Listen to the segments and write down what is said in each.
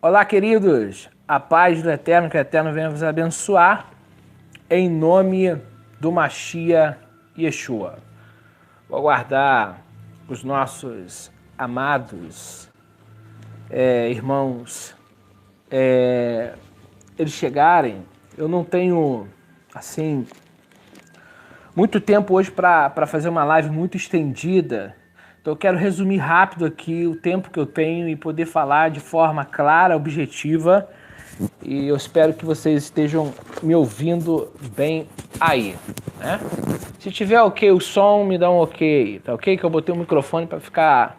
Olá, queridos. A paz do Eterno, que o Eterno venha vos abençoar, em nome do Mashiach Yeshua. Vou aguardar os nossos amados irmãos eles chegarem. Eu não tenho, assim, muito tempo hoje para fazer uma live muito estendida. Então eu quero resumir rápido aqui o tempo que eu tenho e poder falar de forma clara, objetiva. E eu espero que vocês estejam me ouvindo bem aí, né? Se tiver ok o som, me dá um ok, tá ok? Que eu botei o microfone para ficar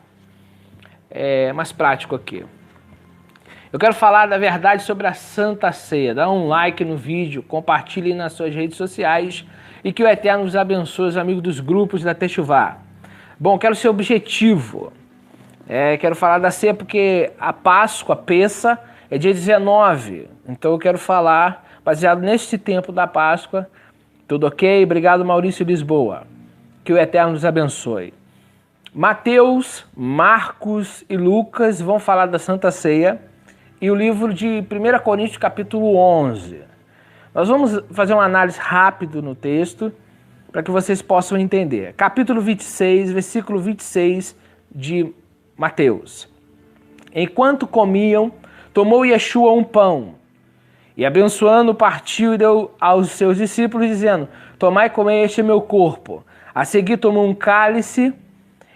mais prático aqui. Eu quero falar da verdade sobre a Santa Ceia. Dá um like no vídeo, compartilhe nas suas redes sociais e que o Eterno os abençoe, os amigos dos grupos da Techuvá. Bom, quero ser objetivo. Quero falar da ceia porque a Páscoa, a Pessa, é dia 19. Então eu quero falar baseado neste tempo da Páscoa. Tudo ok? Obrigado, Maurício Lisboa. Que o Eterno nos abençoe. Mateus, Marcos e Lucas vão falar da Santa Ceia e o livro de 1 Coríntios, capítulo 11. Nós vamos fazer uma análise rápida no texto para que vocês possam entender. Capítulo 26, versículo 26 de Mateus. Enquanto comiam, tomou Yeshua um pão e, abençoando, partiu e deu aos seus discípulos, dizendo: tomai e comei, este é meu corpo. A seguir tomou um cálice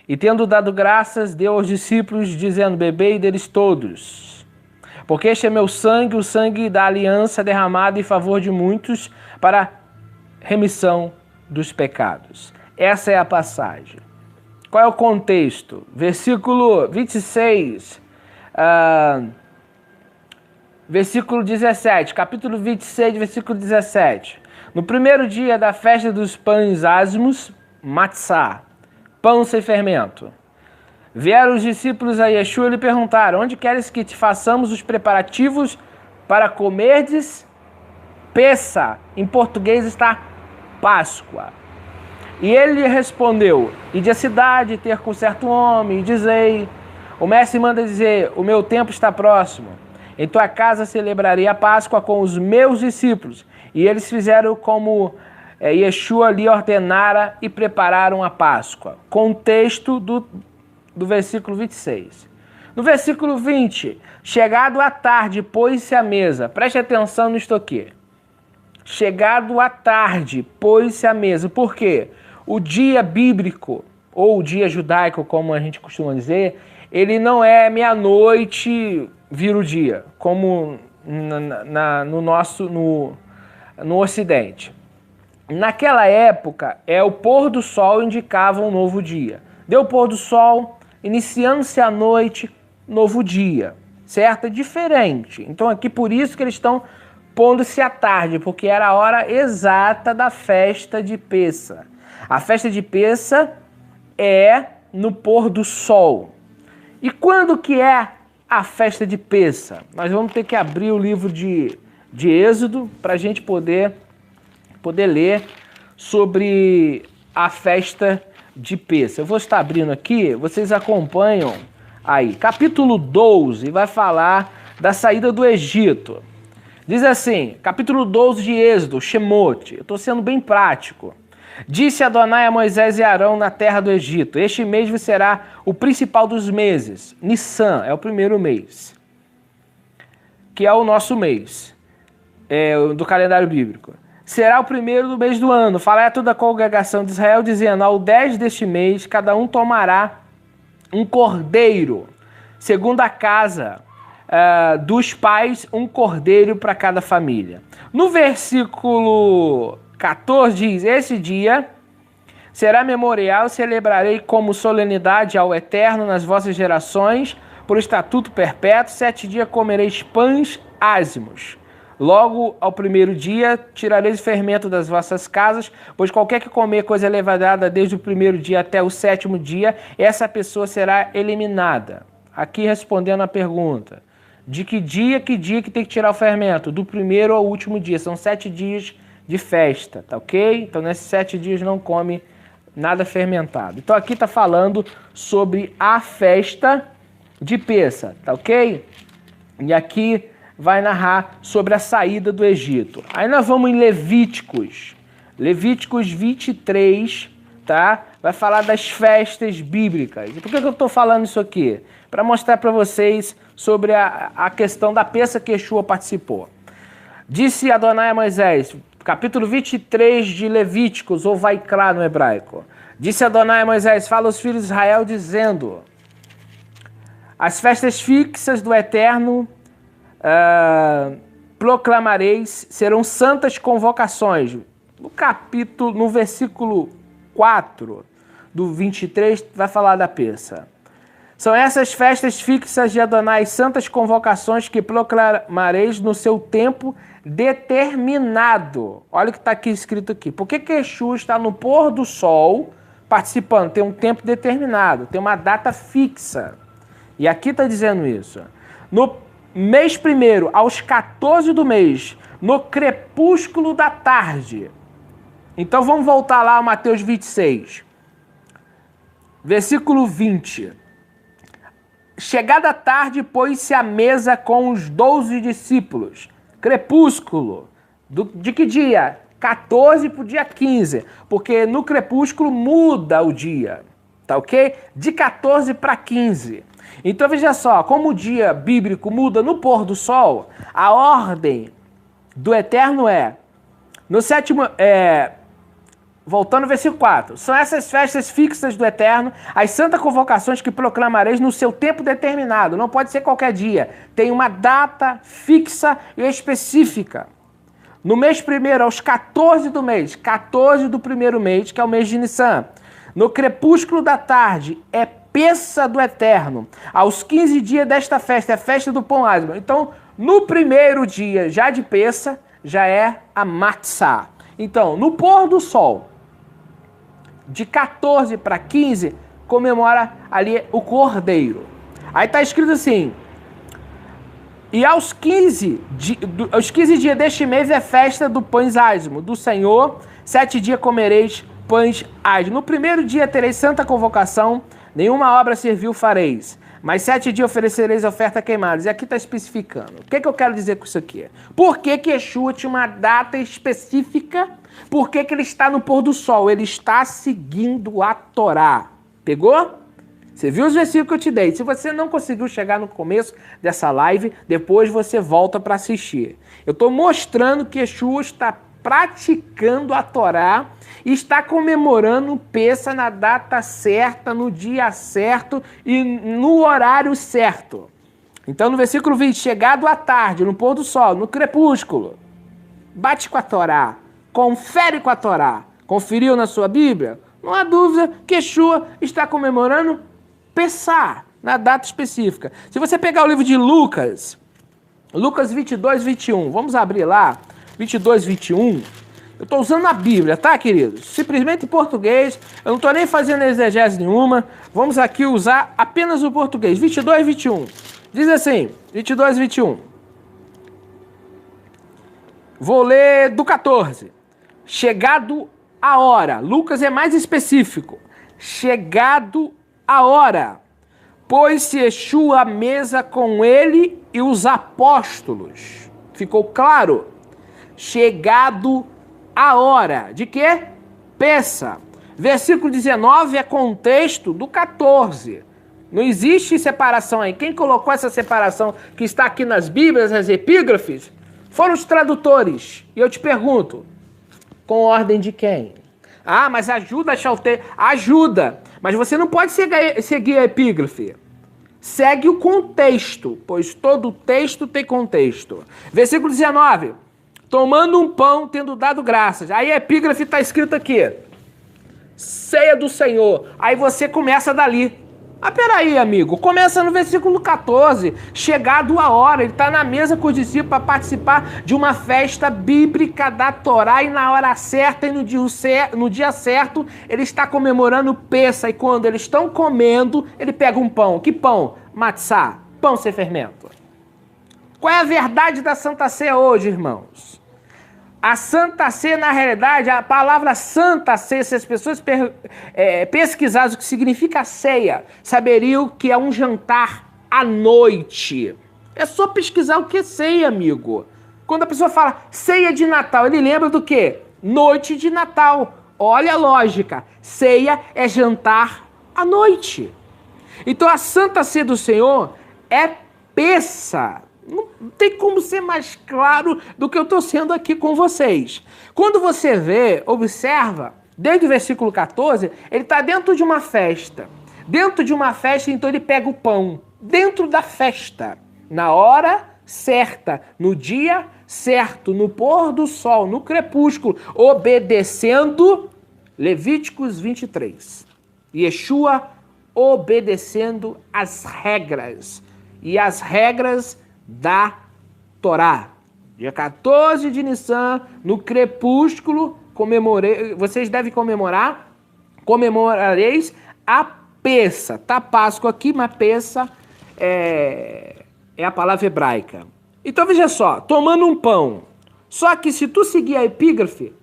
e, tendo dado graças, deu aos discípulos, dizendo: bebei deles todos, porque este é meu sangue, o sangue da aliança derramado em favor de muitos para remissão dos pecados. Essa é a passagem. Qual é o contexto? Versículo 26, versículo 17, capítulo 26, versículo 17. No primeiro dia da festa dos pães ázimos, matzá, pão sem fermento, vieram os discípulos a Yeshua e lhe perguntaram: onde queres que te façamos os preparativos para comerdes Pessa? Em português está Páscoa. E ele lhe respondeu: ide à cidade ter com certo homem, e dizei: o mestre manda dizer, o meu tempo está próximo. Em tua casa celebrarei a Páscoa com os meus discípulos. E eles fizeram como Yeshua lhe ordenara e prepararam a Páscoa. Contexto do versículo 26. No versículo 20, chegado à tarde, pôs-se à mesa. Preste atenção nisto aqui. Chegado à tarde, pôs-se à mesa. Por quê? O dia bíblico, ou o dia judaico, como a gente costuma dizer, ele não é meia-noite vira o dia, como no Ocidente. Naquela época, o pôr do sol indicava um novo dia. Deu o pôr do sol, iniciando-se a noite, novo dia, certo? É diferente. Então aqui por isso que eles estão pondo-se à tarde, porque era a hora exata da festa de Pessa. A festa de Pessa é no pôr do sol. E quando que é a festa de Pessa? Nós vamos ter que abrir o livro de Êxodo para a gente poder ler sobre a festa de Pessa. Eu vou estar abrindo aqui, vocês acompanham aí. Capítulo 12 vai falar da saída do Egito. Diz assim, capítulo 12 de Êxodo, Shemot. Eu estou sendo bem prático. Disse Adonai a Moisés e Arão na terra do Egito: este mês será o principal dos meses. Nissan é o primeiro mês, que é o nosso mês do calendário bíblico. Será o primeiro do mês do ano. Falai a toda a congregação de Israel, dizendo: ao 10 deste mês, cada um tomará um cordeiro, segundo a casa dos pais, um cordeiro para cada família. No versículo 14 diz: esse dia será memorial, celebrarei como solenidade ao Eterno nas vossas gerações, por estatuto perpétuo. 7 dias comereis pães ázimos. Logo ao primeiro dia tirareis o fermento das vossas casas, pois qualquer que comer coisa levedada desde o primeiro dia até o 7º dia, essa pessoa será eliminada. Aqui respondendo a pergunta: de que dia que tem que tirar o fermento? Do primeiro ao último dia. São 7 dias de festa, tá ok? Então nesses 7 dias não come nada fermentado. Então aqui está falando sobre a festa de Pessa, tá ok? E aqui vai narrar sobre a saída do Egito. Aí nós vamos em Levíticos. Levíticos 23, tá? Vai falar das festas bíblicas. E por que eu estou falando isso aqui? Para mostrar para vocês sobre a questão da peça que Yeshua participou. Disse Adonai a Moisés, capítulo 23 de Levíticos, ou Vaikra no hebraico. Disse Adonai a Moisés, fala aos filhos de Israel, dizendo: as festas fixas do Eterno proclamareis, serão santas convocações. No versículo 4 do 23, vai falar da peça. São essas festas fixas de Adonai, santas convocações que proclamareis no seu tempo determinado. Olha o que está aqui escrito aqui. Por que Yeshua está no pôr do sol participando? Tem um tempo determinado, tem uma data fixa. E aqui está dizendo isso. No mês primeiro, aos 14 do mês, no crepúsculo da tarde. Então vamos voltar lá a Mateus 26. Versículo 20. Chegada a tarde, pôs-se à mesa com os 12 discípulos. Crepúsculo. De que dia? 14 para o dia 15. Porque no crepúsculo muda o dia. Tá ok? De 14 para 15. Então veja só, como o dia bíblico muda no pôr do sol, a ordem do Eterno é, no sétimo, voltando ao versículo 4, são essas festas fixas do Eterno, as santas convocações que proclamareis no seu tempo determinado, não pode ser qualquer dia, tem uma data fixa e específica. No mês primeiro, aos 14 do mês, 14 do primeiro mês, que é o mês de Nissan, no crepúsculo da tarde, é peça do Eterno. Aos 15 dias desta festa, é a festa do pão ázimo. Então, no primeiro dia, já de peça, já é a matzá. Então, no pôr do sol, de 14 para 15, comemora ali o cordeiro. Aí está escrito assim, e aos 15 dias deste mês é festa do pães ázimo, do Senhor, 7 dias comereis pães ázimo. No primeiro dia tereis santa convocação, nenhuma obra servil fareis, mas 7 dias oferecereis oferta queimadas. E aqui está especificando. O que eu quero dizer com isso aqui? Por que Yeshua tinha uma data específica? Por que ele está no pôr do sol? Ele está seguindo a Torá. Pegou? Você viu os versículos que eu te dei. Se você não conseguiu chegar no começo dessa live, depois você volta para assistir. Eu estou mostrando que Yeshua está praticando a Torá e está comemorando Pêssah na data certa, no dia certo e no horário certo. Então, no versículo 20, chegado à tarde, no pôr do sol, no crepúsculo, bate com a Torá, confere com a Torá. Conferiu na sua Bíblia? Não há dúvida que Yeshua está comemorando Pêssah, na data específica. Se você pegar o livro de Lucas 22, 21, vamos abrir lá, 22, 21, eu estou usando a Bíblia, tá, queridos? Simplesmente em português, eu não estou nem fazendo exegese nenhuma, vamos aqui usar apenas o português, 22, 21. Diz assim, 22, 21. Vou ler do 14. Chegado a hora, Lucas é mais específico. Chegado a hora, pôs-se Yeshua à mesa com ele e os apóstolos. Ficou claro? Chegado a hora. De quê? Pêssah. Versículo 19 é contexto do 14. Não existe separação aí. Quem colocou essa separação que está aqui nas Bíblias, nas epígrafes, foram os tradutores. E eu te pergunto, com ordem de quem? Ah, mas ajuda, Chaltei. Ajuda. Mas você não pode seguir a epígrafe. Segue o contexto, pois todo texto tem contexto. Versículo 19. Tomando um pão, tendo dado graças. Aí a epígrafe está escrito aqui. Ceia do Senhor. Aí você começa dali. Ah, peraí, amigo. Começa no versículo 14. Chegado a hora. Ele está na mesa com os discípulos para participar de uma festa bíblica da Torá. E na hora certa e no dia certo, ele está comemorando Pêssah. E quando eles estão comendo, ele pega um pão. Que pão? Matzá. Pão sem fermento. Qual é a verdade da Santa Ceia hoje, irmãos? A Santa Ceia, na realidade, a palavra Santa Ceia, se as pessoas pesquisassem o que significa ceia, saberiam que é um jantar à noite. É só pesquisar o que é ceia, amigo. Quando a pessoa fala ceia de Natal, ele lembra do quê? Noite de Natal. Olha a lógica. Ceia é jantar à noite. Então a Santa Ceia do Senhor é peça. Não tem como ser mais claro do que eu estou sendo aqui com vocês. Quando você vê, observa, desde o versículo 14, ele está dentro de uma festa. Dentro de uma festa, então ele pega o pão. Dentro da festa. Na hora certa, no dia certo, no pôr do sol, no crepúsculo, obedecendo Levíticos 23. Yeshua obedecendo as regras. E as regras da Torá. Dia 14 de Nissan, no crepúsculo, vocês devem comemorareis a Pessa. Tá Páscoa aqui, mas Pessa é a palavra hebraica. Então veja só, tomando um pão. Só que se tu seguir a epígrafe,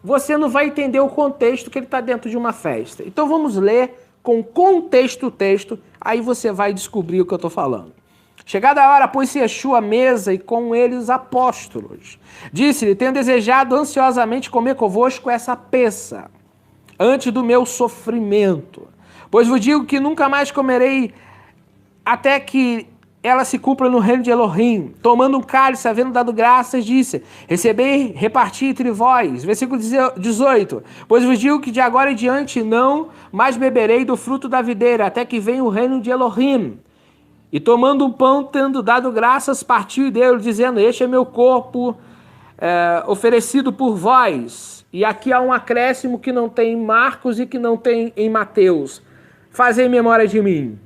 você não vai entender o contexto que ele está dentro de uma festa. Então vamos ler com contexto o texto, aí você vai descobrir o que eu estou falando. Chegada a hora, pôs-se Yeshua à mesa e com ele os apóstolos. Disse-lhe, tenho desejado ansiosamente comer convosco essa peça, antes do meu sofrimento. Pois vos digo que nunca mais comerei até que ela se cumpra no reino de Elohim. Tomando um cálice, havendo dado graças, disse, recebei, reparti entre vós. Versículo 18. Pois vos digo que de agora em diante não mais beberei do fruto da videira, até que venha o reino de Elohim. E tomando um pão, tendo dado graças, partiu e deu, dizendo, este é meu corpo oferecido por vós. E aqui há um acréscimo que não tem em Marcos e que não tem em Mateus. Fazei memória de mim.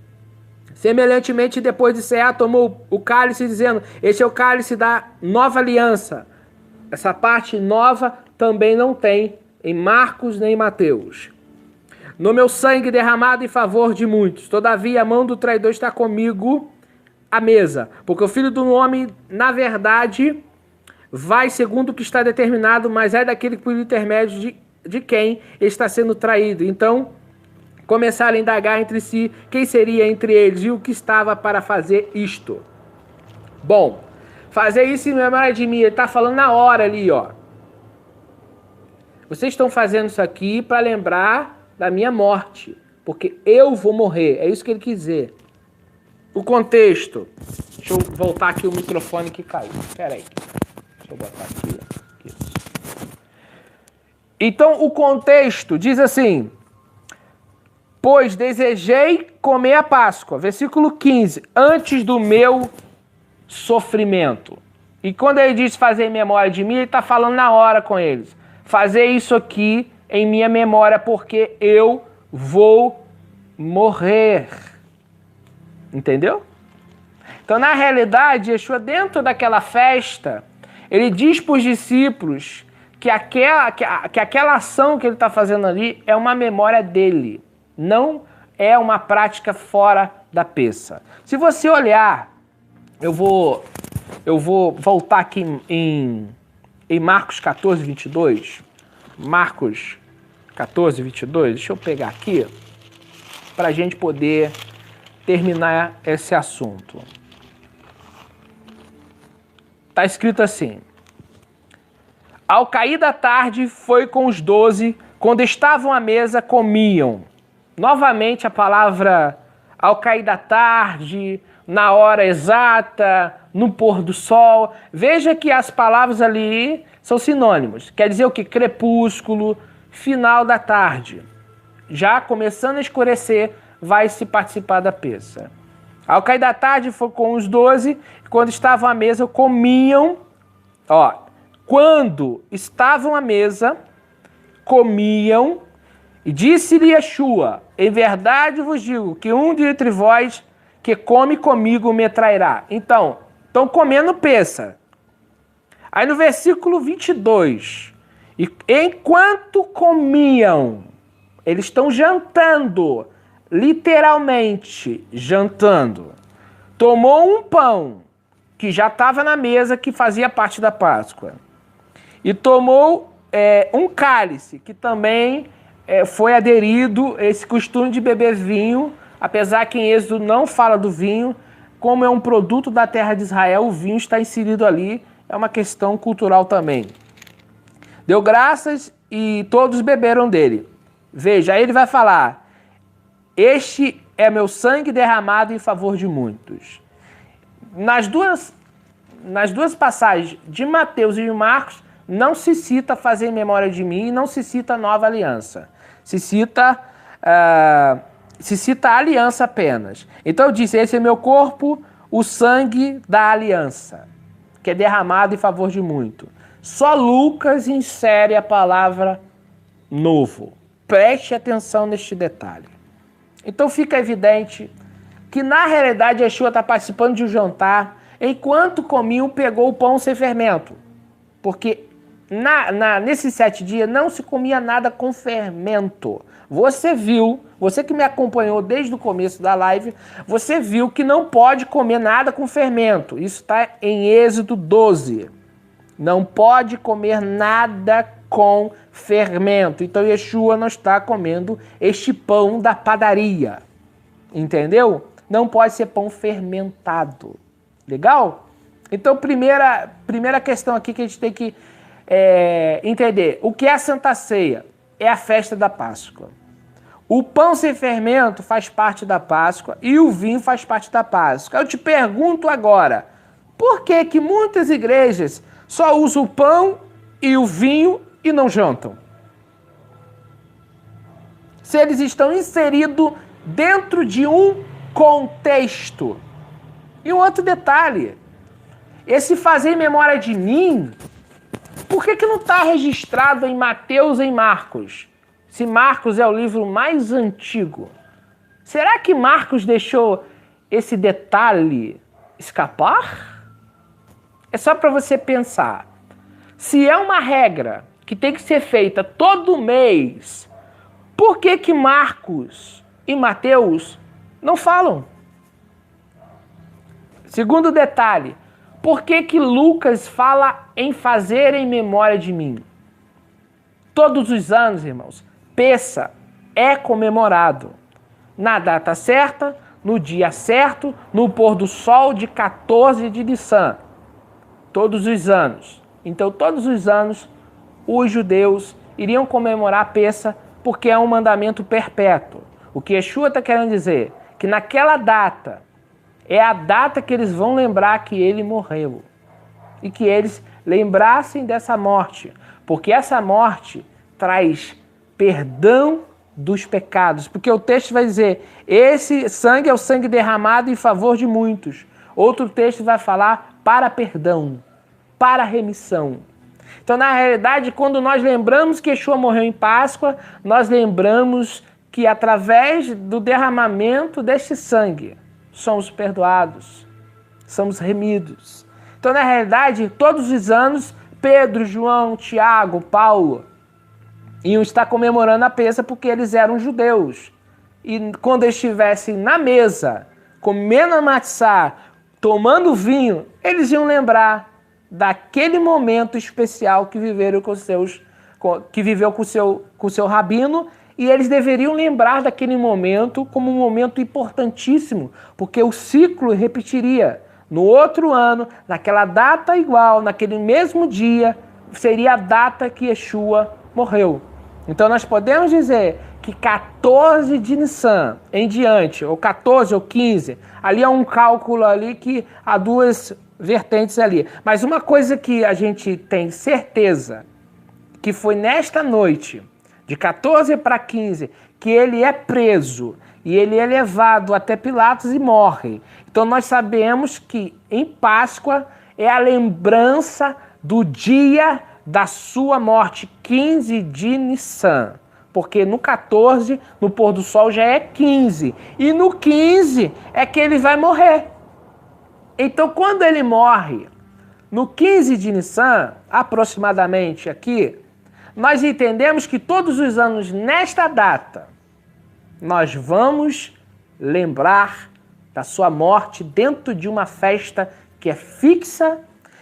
Semelhantemente, depois de cear, tomou o cálice, dizendo, este é o cálice da nova aliança. Essa parte nova também não tem em Marcos nem em Mateus. No meu sangue derramado em favor de muitos. Todavia, a mão do traidor está comigo à mesa. Porque o Filho do Homem, na verdade, vai segundo o que está determinado, mas é daquele por intermédio de quem está sendo traído. Então, começaram a indagar entre si quem seria entre eles e o que estava para fazer isto. Bom, fazer isso em memória de mim, ele está falando na hora ali, ó. Vocês estão fazendo isso aqui para lembrar da minha morte, porque eu vou morrer, é isso que ele quis dizer. O contexto, deixa eu voltar aqui o microfone que caiu, espera aí, deixa eu botar aqui. Isso. Então o contexto diz assim, pois desejei comer a Páscoa, versículo 15, antes do meu sofrimento. E quando ele diz fazer em memória de mim, ele está falando na hora com eles. Fazer isso aqui em minha memória, porque eu vou morrer. Entendeu? Então, na realidade, Yeshua, dentro daquela festa, ele diz para os discípulos que aquela ação que ele está fazendo ali é uma memória dele. Não é uma prática fora da peça. Se você olhar, eu vou voltar aqui em Marcos 14, 22. Marcos 14, 22. Deixa eu pegar aqui para a gente poder terminar esse assunto. Está escrito assim. Ao cair da tarde, foi com os 12, quando estavam à mesa, comiam. Novamente a palavra ao cair da tarde, na hora exata, no pôr do sol. Veja que as palavras ali são sinônimos. Quer dizer o que? Crepúsculo, final da tarde. Já começando a escurecer, vai se participar da peça. Ao cair da tarde foi com os 12, quando estavam à mesa, comiam. Ó, quando estavam à mesa, comiam. E disse-lhe Yeshua, em verdade vos digo que um de entre vós que come comigo me trairá. Então, estão comendo peça. Aí no versículo 22, e enquanto comiam, eles estão jantando, literalmente jantando. Tomou um pão, que já estava na mesa, que fazia parte da Páscoa. E tomou um cálice, que também foi aderido esse costume de beber vinho, apesar que em Êxodo não fala do vinho, como é um produto da terra de Israel, o vinho está inserido ali, é uma questão cultural também. Deu graças e todos beberam dele. Veja, aí ele vai falar, este é meu sangue derramado em favor de muitos. Nas duas passagens de Mateus e de Marcos, não se cita fazer em memória de mim e não se cita nova aliança. Se cita a aliança apenas. Então eu disse, esse é meu corpo, o sangue da aliança, que é derramado em favor de muito. Só Lucas insere a palavra novo. Preste atenção neste detalhe. Então fica evidente que na realidade Yeshua está participando de um jantar, enquanto comiam pegou o pão sem fermento. Porque nesses 7 dias não se comia nada com fermento. Você viu, você que me acompanhou desde o começo da live, você viu que não pode comer nada com fermento. Isso está em Êxodo 12. Não pode comer nada com fermento. Então Yeshua não está comendo este pão da padaria. Entendeu? Não pode ser pão fermentado. Legal? Então, primeira questão aqui que a gente tem que entender. O que é a Santa Ceia? É a festa da Páscoa. O pão sem fermento faz parte da Páscoa e o vinho faz parte da Páscoa. Eu te pergunto agora, por que que muitas igrejas só usam o pão e o vinho e não jantam? Se eles estão inseridos dentro de um contexto. E um outro detalhe, esse fazer em memória de mim, por que não está registrado em Mateus e em Marcos? Se Marcos é o livro mais antigo. Será que Marcos deixou esse detalhe escapar? É só para você pensar. Se é uma regra que tem que ser feita todo mês, por que que Marcos e Mateus não falam? Segundo detalhe, por que que Lucas fala em fazer em memória de mim? Todos os anos, irmãos, Pêssah é comemorado na data certa, no dia certo, no pôr do sol de 14 de Nissan. Todos os anos. Então, todos os anos, os judeus iriam comemorar Pêssah porque é um mandamento perpétuo. O que Yeshua está querendo dizer? Que naquela data, é a data que eles vão lembrar que ele morreu. E que eles lembrassem dessa morte. Porque essa morte traz perdão dos pecados. Porque o texto vai dizer, esse sangue é o sangue derramado em favor de muitos. Outro texto vai falar para perdão, para remissão. Então, na realidade, quando nós lembramos que Yeshua morreu em Páscoa, nós lembramos que através do derramamento deste sangue, somos perdoados, somos remidos. Então, na realidade, todos os anos, Pedro, João, Tiago, Paulo iam estar comemorando a Pêssah porque eles eram judeus. E quando eles estivessem na mesa, comendo a matzá, tomando vinho, eles iam lembrar daquele momento especial que viveu com o seu rabino, e eles deveriam lembrar daquele momento como um momento importantíssimo, porque o ciclo repetiria. No outro ano, naquela data igual, naquele mesmo dia, seria a data que Yeshua morreu. Então nós podemos dizer que 14 de Nissan em diante, ou 14 ou 15, ali é um cálculo ali que há duas vertentes ali. Mas uma coisa que a gente tem certeza, que foi nesta noite, de 14 para 15, que ele é preso e ele é levado até Pilatos e morre. Então nós sabemos que em Páscoa é a lembrança do dia da sua morte, 15 de Nissan. Porque no 14, no pôr do sol, já é 15. E no 15 é que ele vai morrer. Então, quando ele morre, no 15 de Nissan, aproximadamente aqui, nós entendemos que todos os anos, nesta data, nós vamos lembrar da sua morte dentro de uma festa que é fixa,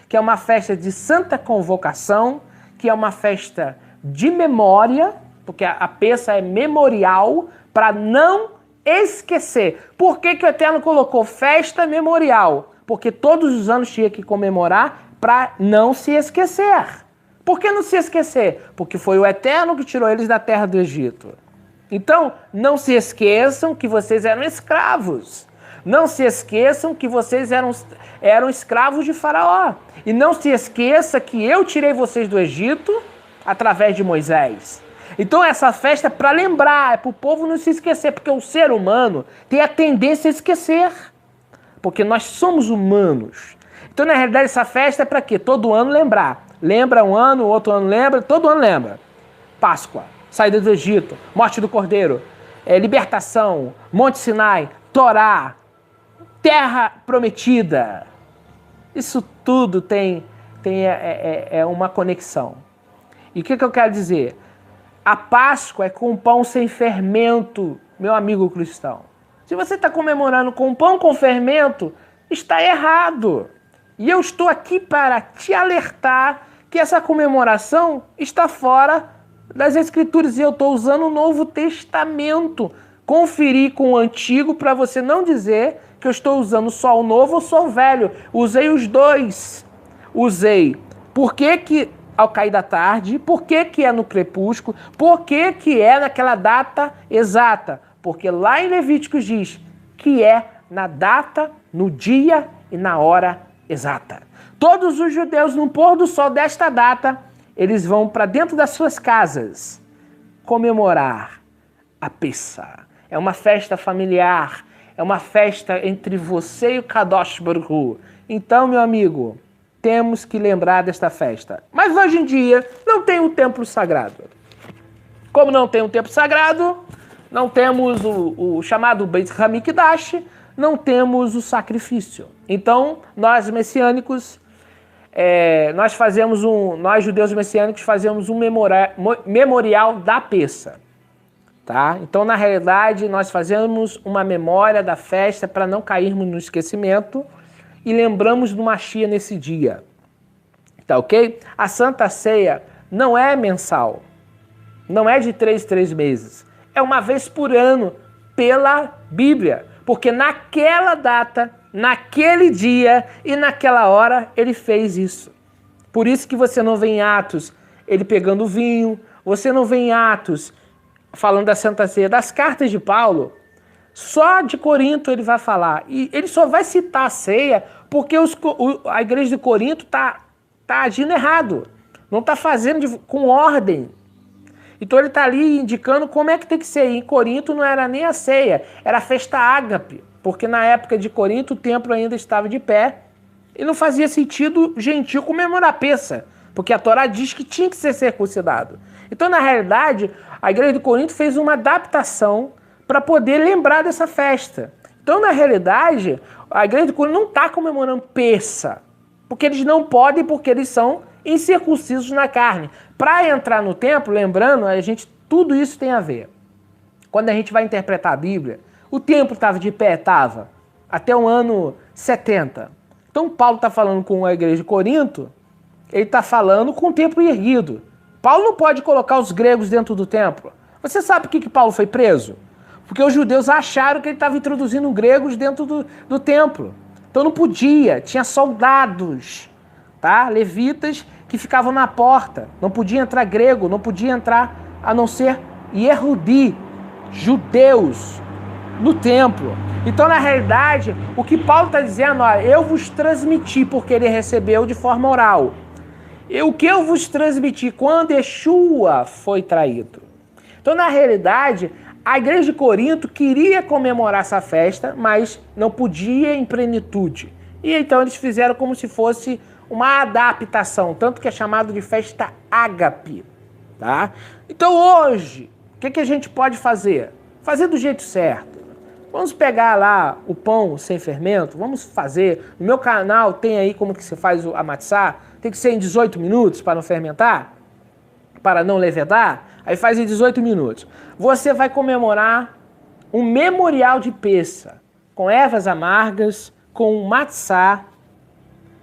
que é uma festa de santa convocação, que é uma festa de memória, porque a Pêssah é memorial para não esquecer. Por que o Eterno colocou festa memorial? Porque todos os anos tinha que comemorar para não se esquecer. Por que não se esquecer? Porque foi o Eterno que tirou eles da terra do Egito. Então, não se esqueçam que vocês eram escravos. Não se esqueçam que vocês eram escravos de Faraó. E não se esqueça que eu tirei vocês do Egito através de Moisés. Então essa festa é para lembrar, é para o povo não se esquecer, porque o ser humano tem a tendência a esquecer. Porque nós somos humanos. Então, na realidade, essa festa é para quê? Todo ano lembrar. Lembra um ano, o outro ano lembra, todo ano lembra. Páscoa, saída do Egito, morte do Cordeiro, libertação, Monte Sinai, Torá, terra prometida. Isso tudo tem uma conexão. E o que eu quero dizer? A Páscoa é com pão sem fermento, meu amigo cristão. Se você está comemorando com pão com fermento, está errado. E eu estou aqui para te alertar que essa comemoração está fora das Escrituras. E eu estou usando o Novo Testamento. Conferir com o Antigo para você não dizer que eu estou usando só o Novo ou só o Velho. Usei os dois. Usei. Por que ao cair da tarde? Por que é no crepúsculo? Por que é naquela data exata? Porque lá em Levíticos diz que é na data, no dia e na hora exata. Todos os judeus, no pôr do sol desta data, eles vão para dentro das suas casas comemorar a Pessa. É uma festa familiar, é uma festa entre você e o Kadosh Baruch Hu. Então, meu amigo, temos que lembrar desta festa. Mas hoje em dia não tem um templo sagrado. Como não tem um templo sagrado, não temos o chamado Beit Hamikdash, não temos o sacrifício. Então, nós messiânicos, nós judeus messiânicos fazemos um memorial da Pessa. Tá? Então, na realidade, nós fazemos uma memória da festa para não cairmos no esquecimento e lembramos do Mashiach nesse dia. Tá ok? A Santa Ceia não é mensal. Não é de 3 em 3 meses. É uma vez por ano, pela Bíblia. Porque naquela data, naquele dia e naquela hora, ele fez isso. Por isso que você não vê em Atos ele pegando vinho, você não vê em Atos falando da Santa Ceia. Das cartas de Paulo, só de Corinto ele vai falar. E ele só vai citar a ceia porque a igreja de Corinto está agindo errado. Não está fazendo com ordem. Então ele está ali indicando como é que tem que ser. Em Corinto não era nem a ceia, era a festa ágape. Porque na época de Corinto o templo ainda estava de pé e não fazia sentido gentil comemorar a Pessa. Porque a Torá diz que tinha que ser circuncidado. Então, na realidade, a igreja de Corinto fez uma adaptação para poder lembrar dessa festa. Então, na realidade, a igreja de Corinto não está comemorando Pessa. Porque eles não podem, porque eles são incircuncisos na carne. Para entrar no templo, lembrando, tudo isso tem a ver. Quando a gente vai interpretar a Bíblia, o templo estava de pé? Estava. Até o ano 70. Então Paulo está falando com a igreja de Corinto, ele está falando com o templo erguido. Paulo não pode colocar os gregos dentro do templo. Você sabe por que Paulo foi preso? Porque os judeus acharam que ele estava introduzindo gregos dentro do templo. Então não podia, tinha soldados, tá? Levitas que ficavam na porta. Não podia entrar grego, não podia entrar a não ser Yehudi, judeus, no templo. Então, na realidade, o que Paulo está dizendo, olha, eu vos transmiti, porque ele recebeu de forma oral. E o que eu vos transmiti quando Yeshua foi traído. Então, na realidade, a igreja de Corinto queria comemorar essa festa, mas não podia em plenitude. E então eles fizeram como se fosse uma adaptação, tanto que é chamado de festa ágape. Tá? Então hoje, o que a gente pode fazer? Fazer do jeito certo. Vamos pegar lá o pão sem fermento, vamos fazer. No meu canal tem aí como que você faz a matzá. Tem que ser em 18 minutos para não fermentar, para não levedar. Aí faz em 18 minutos. Você vai comemorar um memorial de Pessa, com ervas amargas, com matzá,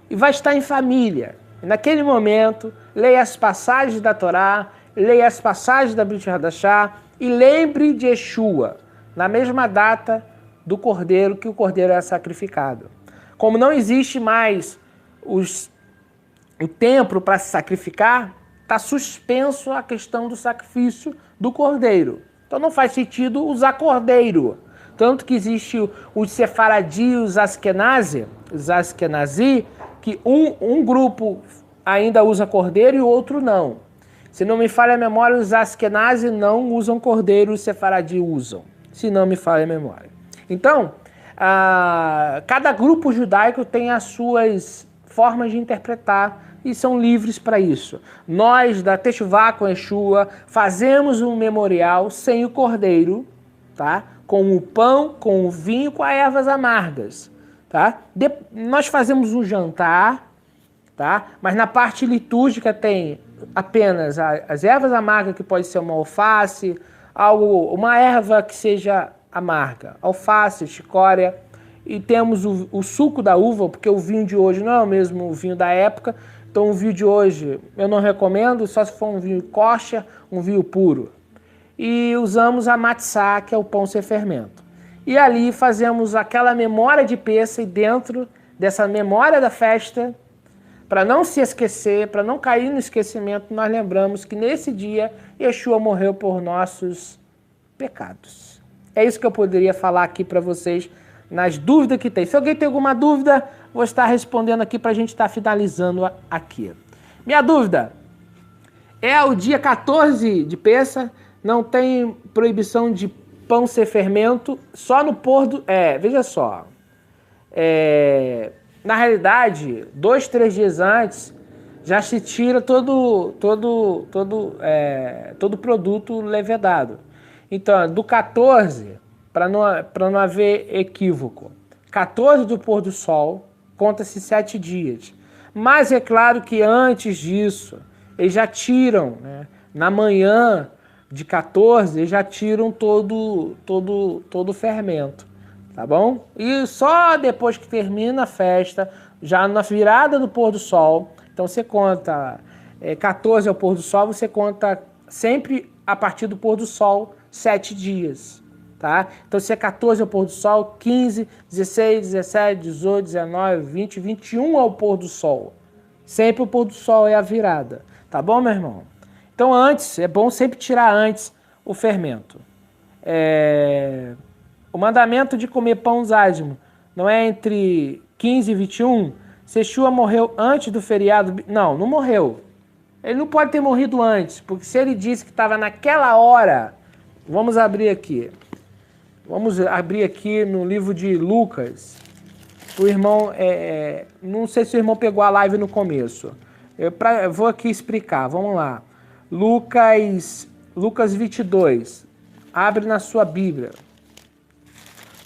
e vai estar em família. E naquele momento, leia as passagens da Torá, leia as passagens da Brit Hadashah e lembre de Yeshua. na mesma data do cordeiro que o cordeiro é sacrificado. Como não existe mais o tempo para se sacrificar, está suspenso a questão do sacrifício do cordeiro. Então não faz sentido usar cordeiro. Tanto que existe os sefaradi e os askenazi, que um grupo ainda usa cordeiro e o outro não. Se não me falha a memória, os askenazi não usam cordeiro, os sefaradi usam. Se não me falha a memória. Então, cada grupo judaico tem as suas formas de interpretar e são livres para isso. Nós, da Teshuvá com Yeshua, fazemos um memorial sem o cordeiro, tá? Com o pão, com o vinho, com as ervas amargas. Tá? Nós fazemos um jantar, tá? Mas na parte litúrgica tem apenas as ervas amargas, que pode ser uma alface, uma erva que seja amarga, alface, chicória, e temos o suco da uva, porque o vinho de hoje não é o mesmo vinho da época, então o vinho de hoje eu não recomendo, só se for um vinho kosher, um vinho puro. E usamos a matzá, que é o pão sem fermento. E ali fazemos aquela memória de Pêssah, e dentro dessa memória da festa, para não se esquecer, para não cair no esquecimento, nós lembramos que nesse dia Yeshua morreu por nossos pecados. É isso que eu poderia falar aqui para vocês, nas dúvidas que tem. Se alguém tem alguma dúvida, vou estar respondendo aqui para a gente estar finalizando aqui. Minha dúvida é o dia 14 de Pêssah, não tem proibição de pão sem fermento, só no pôr do... veja só. Na realidade, 2, 3 dias antes, já se tira todo produto levedado. Então, do 14, para não haver equívoco, 14 do pôr do sol, conta-se 7 dias. Mas é claro que antes disso, eles já tiram, né, na manhã de 14, eles já tiram todo o fermento, tá bom? E só depois que termina a festa, já na virada do pôr do sol, então você conta 14 ao pôr do sol, você conta sempre a partir do pôr do sol 7 dias, tá? Então se é 14 ao pôr do sol, 15, 16, 17, 18, 19, 20, 21 ao pôr do sol. Sempre o pôr do sol é a virada, tá bom, meu irmão? Então antes, é bom sempre tirar antes o fermento. O mandamento de comer pão zázimo não é entre 15 e 21? Se Yeshua morreu antes do feriado... Não morreu. Ele não pode ter morrido antes, porque se ele disse que estava naquela hora... Vamos abrir aqui. Vamos abrir aqui no livro de Lucas. O irmão... não sei se o irmão pegou a live no começo. Eu vou aqui explicar. Vamos lá. Lucas 22. Abre na sua Bíblia.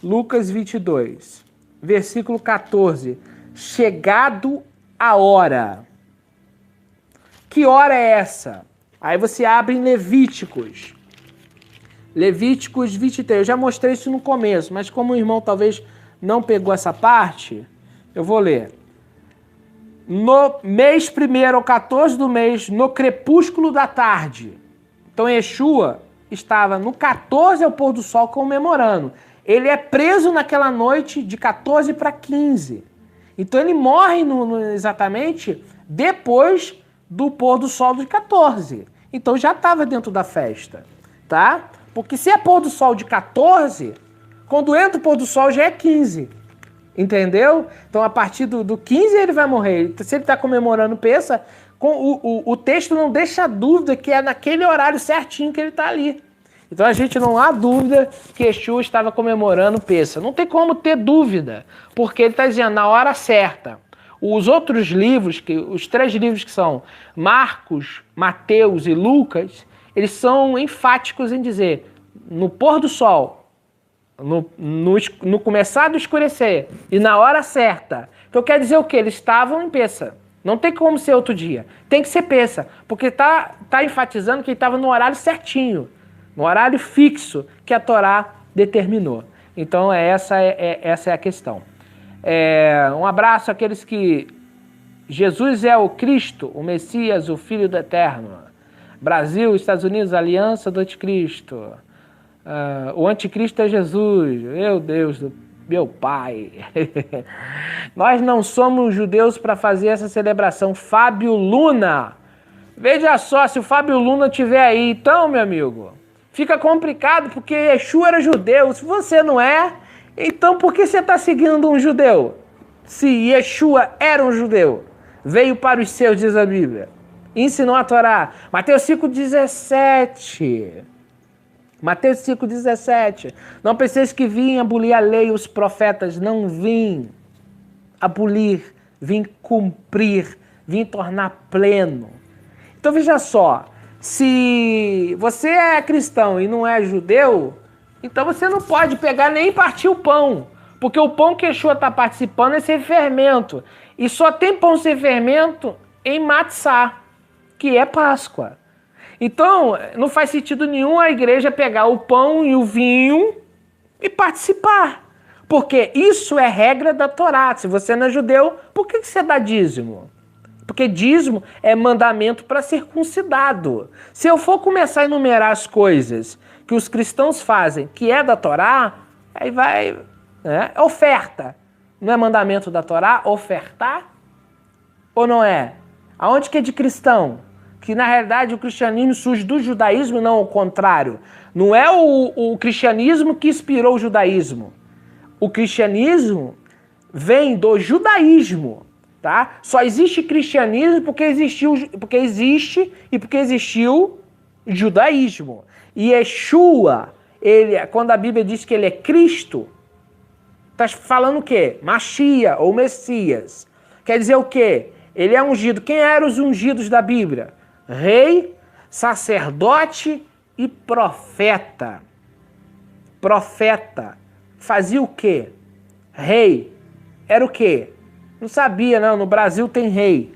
Lucas 22, versículo 14. Chegado a hora. Que hora é essa? Aí você abre em Levíticos. Levíticos 23. Eu já mostrei isso no começo, mas como o irmão talvez não pegou essa parte, eu vou ler. No mês 1º ao 14 do mês, no crepúsculo da tarde. Então Yeshua estava no 14 ao pôr do sol comemorando. Ele é preso naquela noite de 14 para 15. Então ele morre exatamente depois do pôr do sol de 14. Então já estava dentro da festa, tá? Porque se é pôr do sol de 14, quando entra o pôr do sol já é 15. Entendeu? Então a partir do 15 ele vai morrer. Se ele está comemorando Pêssah, o texto não deixa dúvida que é naquele horário certinho que ele está ali. Então a gente não há dúvida que Yeshua estava comemorando Pêssah. Não tem como ter dúvida, porque ele está dizendo na hora certa. Os outros livros, os 3 livros que são Marcos, Mateus e Lucas, eles são enfáticos em dizer no pôr do sol, no começar do escurecer e na hora certa. Então quer dizer o quê? Eles estavam em Pêssah. Não tem como ser outro dia. Tem que ser Pêssah, porque está enfatizando que ele estava no horário certinho, no horário fixo que a Torá determinou. Então essa é a questão. Um abraço àqueles que... Jesus é o Cristo, o Messias, o Filho do Eterno. Brasil, Estados Unidos, Aliança do Anticristo. O anticristo é Jesus. Meu Deus do meu pai. Nós não somos judeus para fazer essa celebração. Fábio Luna. Veja só, se o Fábio Luna estiver aí, então, meu amigo, fica complicado porque Yeshua era judeu. Se você não é, então por que você está seguindo um judeu? Se Yeshua era um judeu, veio para os seus, diz a Bíblia, ensinou a Torá. Mateus 5,17. Mateus 5,17. Não penseis que vim abolir a lei e os profetas. Não vim abolir, vim cumprir, vim tornar pleno. Então veja só, se você é cristão e não é judeu, então você não pode pegar nem partir o pão. Porque o pão que Yeshua está participando é sem fermento. E só tem pão sem fermento em Matzá, que é Páscoa. Então, não faz sentido nenhum a igreja pegar o pão e o vinho e participar. Porque isso é regra da Torá. Se você não é judeu, por que você dá dízimo? Porque dízimo é mandamento para circuncidado. Se eu for começar a enumerar as coisas que os cristãos fazem, que é da Torá, aí vai... Oferta. Não é mandamento da Torá ofertar? Ou não é? Aonde que é de cristão? Que na realidade o cristianismo surge do judaísmo e não o contrário. Não é o cristianismo que inspirou o judaísmo. O cristianismo vem do judaísmo, tá? Só existe cristianismo porque existe existiu judaísmo. E Yeshua, quando a Bíblia diz que ele é Cristo, está falando o quê? Machia ou Messias. Quer dizer o quê? Ele é ungido. Quem eram os ungidos da Bíblia? Rei, sacerdote e profeta. Profeta. Fazia o quê? Rei. Era o quê? Não sabia, não. No Brasil tem rei.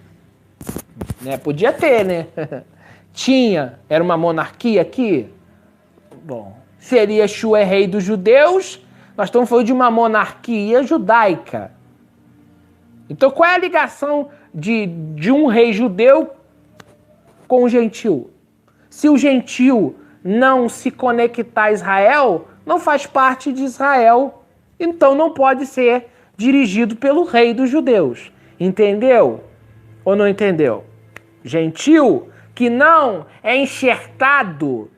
Né? Podia ter, né? Tinha. Era uma monarquia aqui? Bom, seria Yeshua rei dos judeus. Nós estamos falando de uma monarquia judaica. Então qual é a ligação de um rei judeu com o gentil? Se o gentil não se conectar a Israel, não faz parte de Israel, então não pode ser dirigido pelo rei dos judeus. Entendeu? Ou não entendeu? Gentil que não é enxertado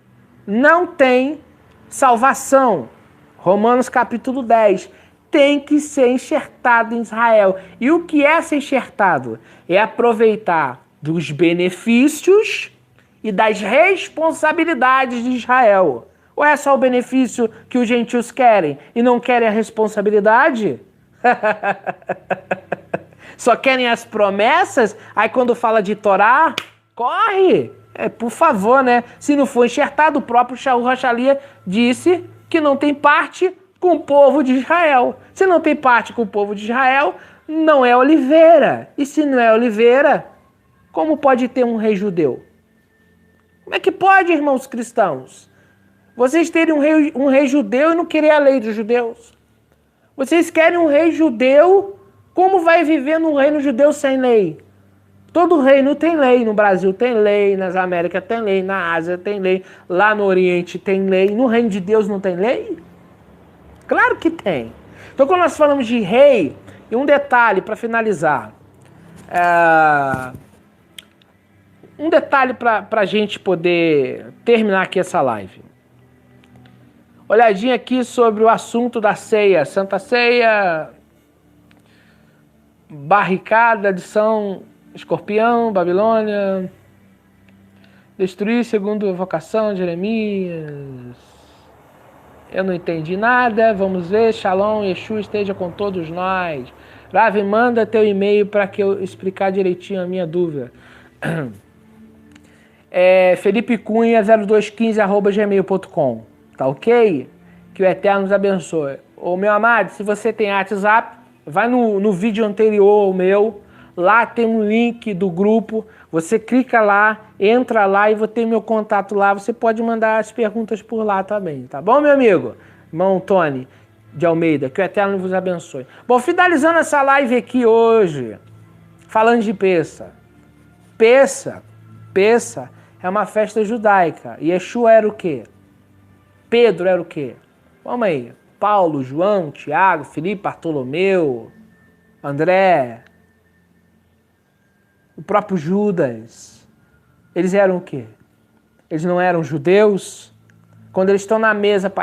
não tem salvação. Romanos capítulo 10. Tem que ser enxertado em Israel. E o que é ser enxertado? É aproveitar dos benefícios e das responsabilidades de Israel. Ou é só o benefício que os gentios querem e não querem a responsabilidade? Só querem as promessas? Aí quando fala de Torá, corre! Por favor, né? Se não for enxertado, o próprio Shaul Hachalia disse que não tem parte com o povo de Israel. Se não tem parte com o povo de Israel, não é oliveira. E se não é oliveira, como pode ter um rei judeu? Como é que pode, irmãos cristãos? Vocês terem um rei judeu e não querer a lei dos judeus? Vocês querem um rei judeu? Como vai viver num reino judeu sem lei? Todo reino tem lei. No Brasil tem lei, nas Américas tem lei, na Ásia tem lei, lá no Oriente tem lei. No reino de Deus não tem lei? Claro que tem. Então quando nós falamos de rei, e um detalhe para finalizar, um detalhe para a gente poder terminar aqui essa live. Olhadinha aqui sobre o assunto da ceia, Santa Ceia, barricada de São Escorpião, Babilônia, destruir segundo a vocação, Jeremias. Eu não entendi nada, vamos ver, Shalom, Yeshua esteja com todos nós. Ravi, manda teu e-mail para que eu explicar direitinho a minha dúvida. Felipe Cunha 0215@gmail.com. Tá ok? Que o Eterno nos abençoe. Ô meu amado, se você tem WhatsApp, vai no vídeo anterior ao meu. Lá tem um link do grupo. Você clica lá, entra lá e vou ter meu contato lá. Você pode mandar as perguntas por lá também. Tá bom, meu amigo? Irmão Tony de Almeida. Que o Eterno vos abençoe. Bom, finalizando essa live aqui hoje, falando de Pessa. Pessa é uma festa judaica. E Yeshua era o quê? Pedro era o quê? Vamos aí. Paulo, João, Tiago, Filipe, Bartolomeu, André, o próprio Judas. Eles eram o quê? Eles não eram judeus? Quando eles estão na mesa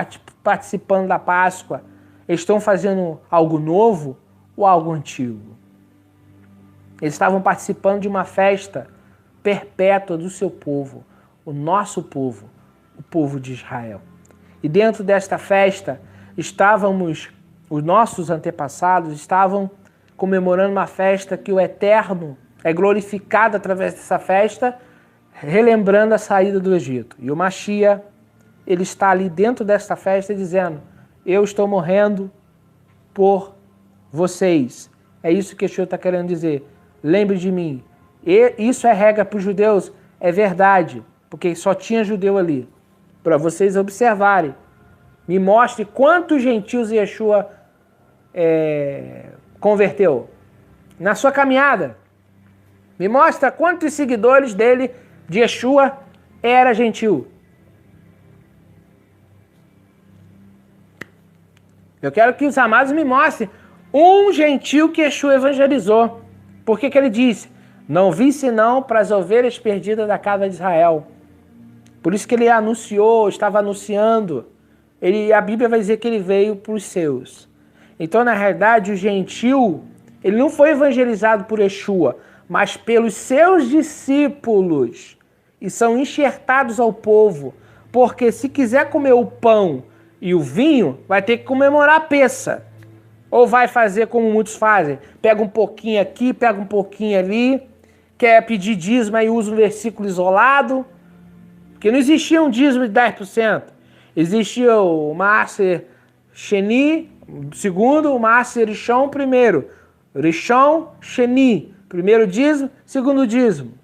participando da Páscoa, eles estão fazendo algo novo ou algo antigo? Eles estavam participando de uma festa perpétua do seu povo, o nosso povo, o povo de Israel. E dentro desta festa, os nossos antepassados estavam comemorando uma festa que o Eterno é glorificado através dessa festa, relembrando a saída do Egito. E o Mashiach, ele está ali dentro desta festa dizendo: eu estou morrendo por vocês. É isso que Yeshua está querendo dizer. Lembre de mim. E isso é regra para os judeus? É verdade, porque só tinha judeu ali. Para vocês observarem. Me mostre quantos gentios Yeshua converteu na sua caminhada. Me mostra quantos seguidores dele, de Yeshua, era gentil. Eu quero que os amados me mostrem um gentil que Yeshua evangelizou. Por que ele disse? Não vi senão para as ovelhas perdidas da casa de Israel. Por isso que ele anunciou, estava anunciando. A Bíblia vai dizer que ele veio para os seus. Então, na realidade, o gentil, ele não foi evangelizado por Yeshua, mas pelos seus discípulos. E são enxertados ao povo. Porque se quiser comer o pão e o vinho, vai ter que comemorar a peça. Ou vai fazer como muitos fazem. Pega um pouquinho aqui, pega um pouquinho ali. Quer pedir dízimo e usa um versículo isolado. Porque não existia um dízimo de 10%. Existia o Maaser Sheni, segundo, o Maaser Rishon, primeiro. Rishon, Sheni, primeiro dízimo, segundo dízimo.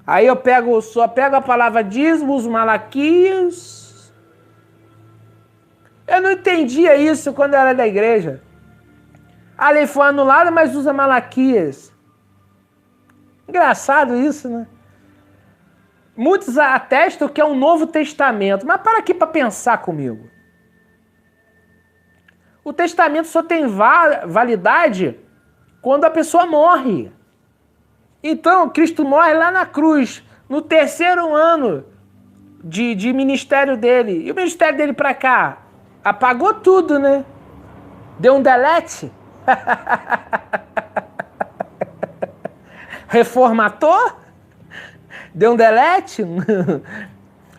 Aí eu só pego a palavra dízimo, os Malaquias. Eu não entendia isso quando eu era da igreja. A lei foi anulada, mas usa Malaquias. Engraçado isso, né? Muitos atestam que é um Novo Testamento. Mas para aqui para pensar comigo. O testamento só tem validade quando a pessoa morre. Então, Cristo morre lá na cruz, no 3º ano de ministério dele. E o ministério dele para cá? Apagou tudo, né? Deu um delete? Reformatou? Deu um delete?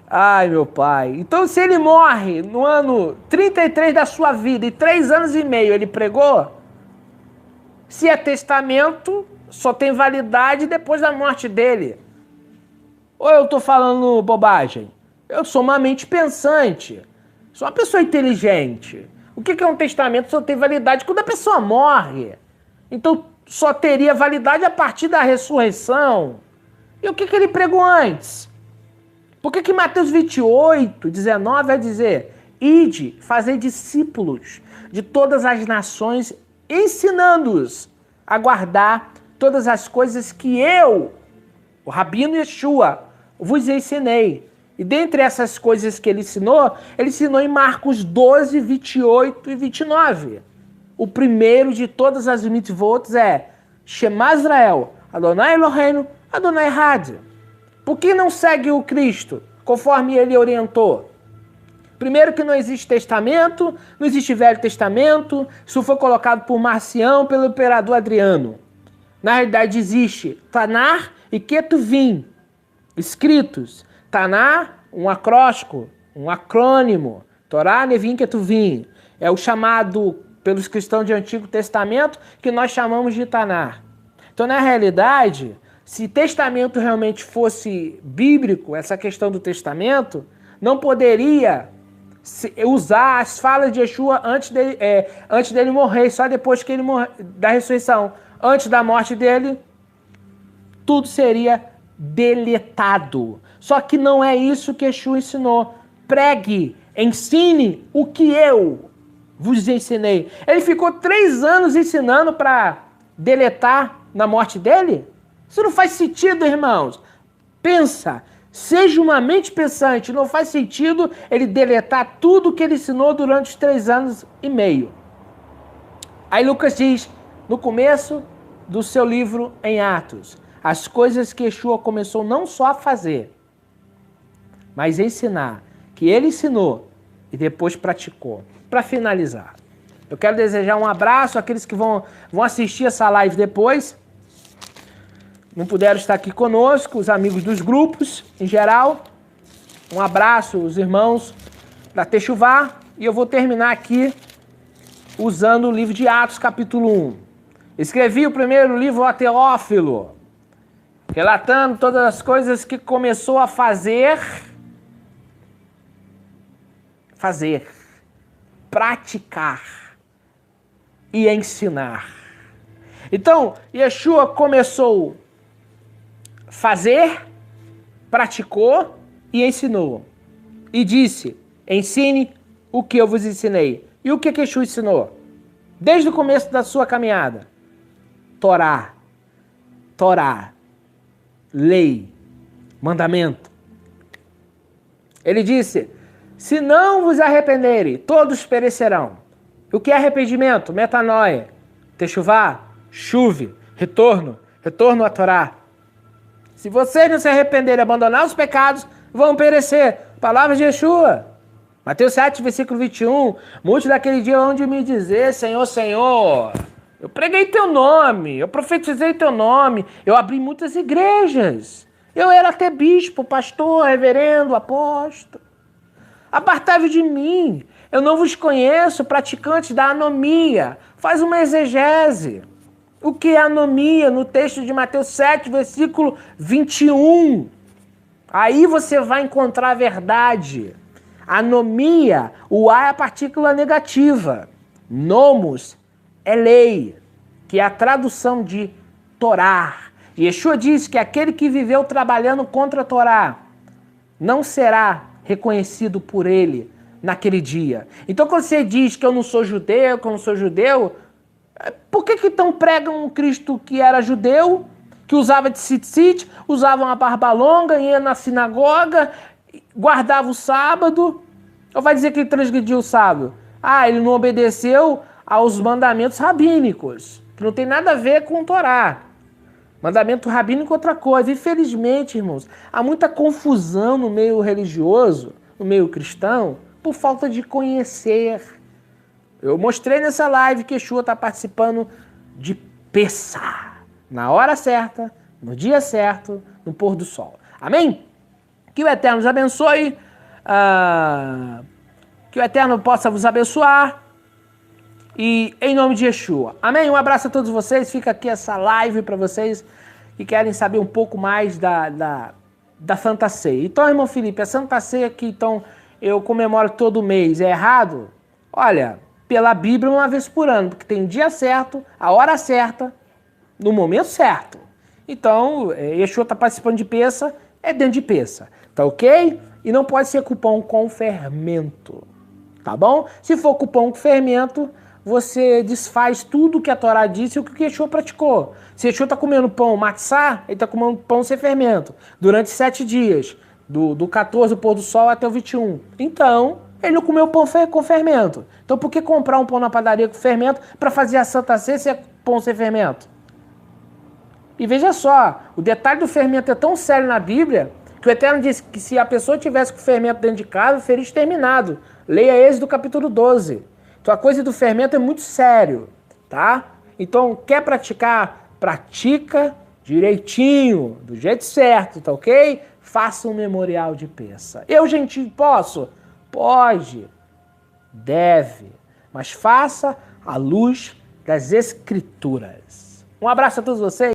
Ai, meu pai. Então, se ele morre no ano 33 da sua vida e 3 anos e meio ele pregou, se é testamento, só tem validade depois da morte dele. Ou eu estou falando bobagem? Eu sou uma mente pensante. Sou uma pessoa inteligente. O que é um testamento? Só tem validade quando a pessoa morre. Então, só teria validade a partir da ressurreição. E o que ele pregou antes? Por que Mateus 28, 19 vai dizer: ide, fazei discípulos de todas as nações, ensinando-os a guardar todas as coisas que eu, o Rabino Yeshua, vos ensinei. E dentre essas coisas que ele ensinou em Marcos 12, 28 e 29. O primeiro de todas as mitzvot é Shema Israel, Adonai Eloheinu, Adonai Had. Por que não segue o Cristo, conforme ele orientou? Primeiro que não existe testamento, não existe Velho Testamento, isso foi colocado por Marcião, pelo imperador Adriano. Na realidade existe Tanar e Ketuvim, escritos. Tanar, um acróstico, um acrônimo. Torá, Nevim, Ketuvim. É o chamado pelos cristãos de Antigo Testamento que nós chamamos de Tanar. Então, na realidade, se testamento realmente fosse bíblico, essa questão do testamento, não poderia usar as falas de Yeshua antes dele morrer, só depois que ele morrer, da ressurreição. Antes da morte dele, tudo seria deletado. Só que não é isso que Yeshua ensinou. Pregue, ensine o que eu vos ensinei. Ele ficou 3 anos ensinando para deletar na morte dele? Isso não faz sentido, irmãos. Pensa, Seja uma mente pensante. Não faz sentido ele deletar tudo que ele ensinou durante os 3 anos e meio. Aí Lucas diz, no começo do seu livro em Atos, as coisas que Yeshua começou não só a fazer, mas a ensinar, que ele ensinou e depois praticou. Para finalizar, eu quero desejar um abraço àqueles que vão assistir essa live depois. Não puderam estar aqui conosco, os amigos dos grupos em geral. Um abraço, os irmãos da Techuvá. E eu vou terminar aqui usando o livro de Atos, capítulo 1. Escrevi o primeiro livro a Teófilo, relatando todas as coisas que começou a fazer, praticar e ensinar. Então, Yeshua começou a fazer, praticou e ensinou. E disse, ensine o que eu vos ensinei. E o que Yeshua ensinou? Desde o começo da sua caminhada. Torá, lei, mandamento. Ele disse, se não vos arrependerem, todos perecerão. O que é arrependimento? Metanoia, techuvá, chuve, retorno à Torá. Se vocês não se arrependerem e abandonar os pecados, vão perecer. Palavras de Yeshua. Mateus 7, versículo 21. Muitos daquele dia vão de me dizer, Senhor, Senhor, eu preguei teu nome, eu profetizei teu nome, eu abri muitas igrejas. Eu era até bispo, pastor, reverendo, apóstolo. Apartai-vos de mim, eu não vos conheço, praticantes da anomia. Faz uma exegese. O que é anomia? No texto de Mateus 7, versículo 21. Aí você vai encontrar a verdade. Anomia, o A é a partícula negativa. Nomos é lei, que é a tradução de Torá. Yeshua diz que aquele que viveu trabalhando contra a Torá não será reconhecido por ele naquele dia. Então quando você diz que eu não sou judeu, por que então pregam um Cristo que era judeu, que usava de tzitzit, usava uma barba longa, ia na sinagoga, guardava o sábado? Ou vai dizer que ele transgrediu o sábado? Ele não obedeceu aos mandamentos rabínicos, que não tem nada a ver com o Torá. Mandamento rabínico é outra coisa. Infelizmente, irmãos, há muita confusão no meio religioso, no meio cristão, por falta de conhecer. Eu mostrei nessa live que Yeshua está participando de Pessah, na hora certa, no dia certo, no pôr do sol. Amém? Que o Eterno nos abençoe, que o Eterno possa vos abençoar, e em nome de Yeshua. Amém? Um abraço a todos vocês, fica aqui essa live para vocês que querem saber um pouco mais da Santa Ceia. Então, irmão Felipe, a Santa Ceia que então eu comemoro todo mês, é errado? Olha, pela Bíblia uma vez por ano, porque tem o dia certo, a hora certa, no momento certo. Então, Yeshua está participando de Pessah, é dentro de Pessah, tá ok? E não pode ser cupom com fermento, tá bom? Se for cupom com fermento, você desfaz tudo que a Torá disse e o que Yeshua praticou. Se Yeshua está comendo pão matzá, ele está comendo pão sem fermento, durante 7 dias, do 14 do pôr do sol até o 21. Então, ele não comeu pão com fermento. Então, por que comprar um pão na padaria com fermento para fazer a Santa Ceia se é pão sem fermento? E veja só, o detalhe do fermento é tão sério na Bíblia que o Eterno disse que se a pessoa tivesse com fermento dentro de casa, seria exterminado. Leia Êxodo capítulo 12. Então a coisa do fermento é muito sério, tá? Então quer praticar? Pratica direitinho, do jeito certo, tá ok? Faça um memorial de Pessah. Eu, gentil, posso? Pode, deve, mas faça à luz das Escrituras. Um abraço a todos vocês.